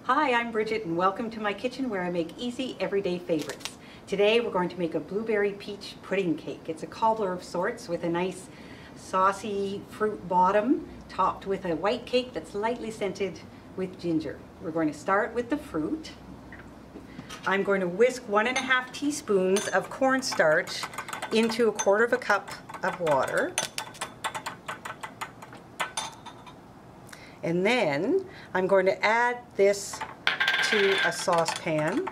Hi, I'm Bridget and welcome to my kitchen where I make easy everyday favorites. Today we're going to make a blueberry peach pudding cake. It's a cobbler of sorts with a nice saucy fruit bottom topped with a white cake that's lightly scented with ginger. We're going to start with the fruit. I'm going to whisk 1.5 teaspoons of cornstarch into 1/4 cup of water. And then I'm going to add this to a saucepan.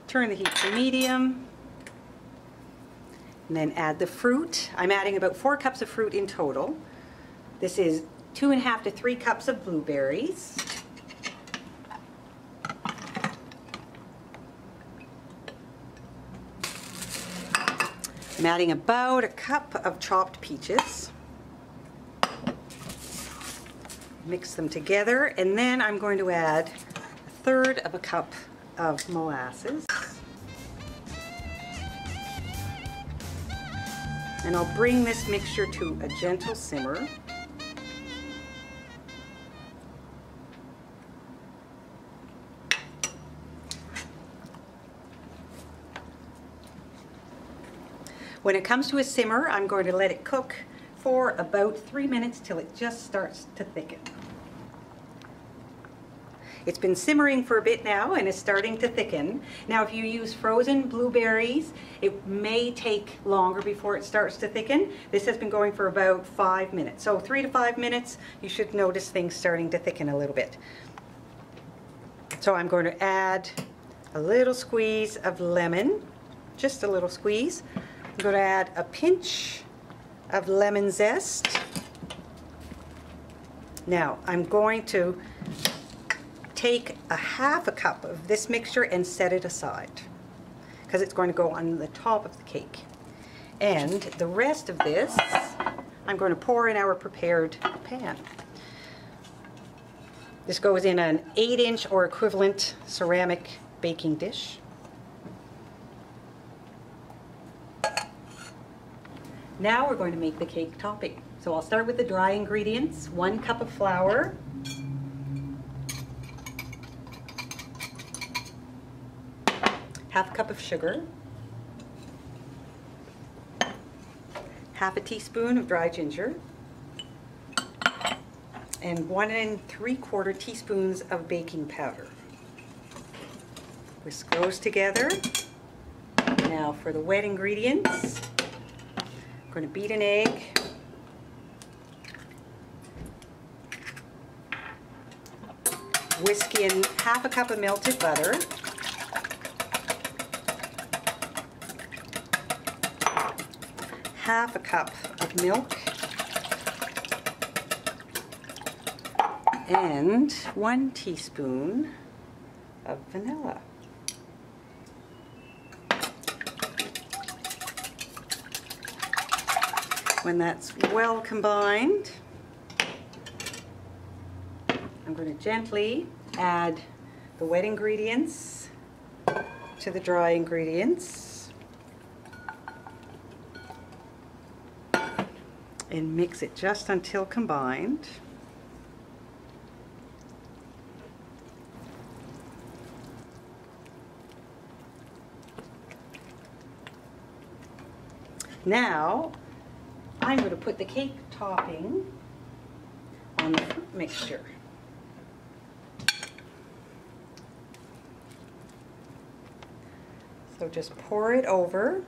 Turn the heat to medium. And then add the fruit. I'm adding about 4 cups of fruit in total. This is 2.5 to 3 cups of blueberries. I'm adding about 1 cup of chopped peaches. Mix them together, and then I'm going to add 1/3 cup of molasses. And I'll bring this mixture to a gentle simmer. When it comes to a simmer, I'm going to let it cook for about 3 minutes till it just starts to thicken. It's been simmering for a bit now and is starting to thicken. Now if you use frozen blueberries, it may take longer before it starts to thicken. This has been going for about 5 minutes. So 3 to 5 minutes, you should notice things starting to thicken a little bit. So I'm going to add a little squeeze of lemon, just a little squeeze. I'm going to add a pinch of lemon zest. Now I'm going to take 1/2 cup of this mixture and set it aside because it's going to go on the top of the cake. And the rest of this I'm going to pour in our prepared pan. This goes in an 8-inch or equivalent ceramic baking dish. Now we're going to make the cake topping. So I'll start with the dry ingredients. 1 cup of flour, ½ cup of sugar, ½ teaspoon of dry ginger, and 1 3/4 teaspoons of baking powder. Whisk those together. Now for the wet ingredients. I'm going to beat an egg, whisk in ½ cup of melted butter, ½ cup of milk, and 1 teaspoon of vanilla. When that's well combined, I'm going to gently add the wet ingredients to the dry ingredients and mix it just until combined. Now I'm going to put the cake topping on the fruit mixture. So just pour it over.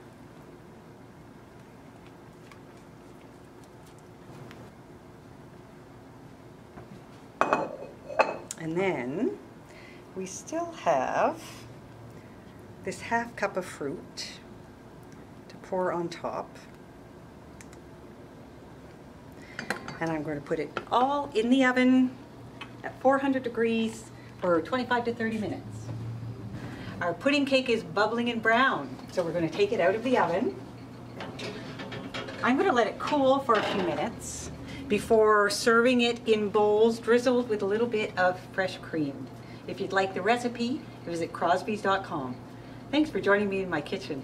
And then we still have this ½ cup of fruit to pour on top. And I'm going to put it all in the oven at 400 degrees for 25 to 30 minutes. Our pudding cake is bubbling and brown, so we're going to take it out of the oven. I'm going to let it cool for a few minutes before serving it in bowls drizzled with a little bit of fresh cream. If you'd like the recipe, visit crosbys.com. Thanks for joining me in my kitchen.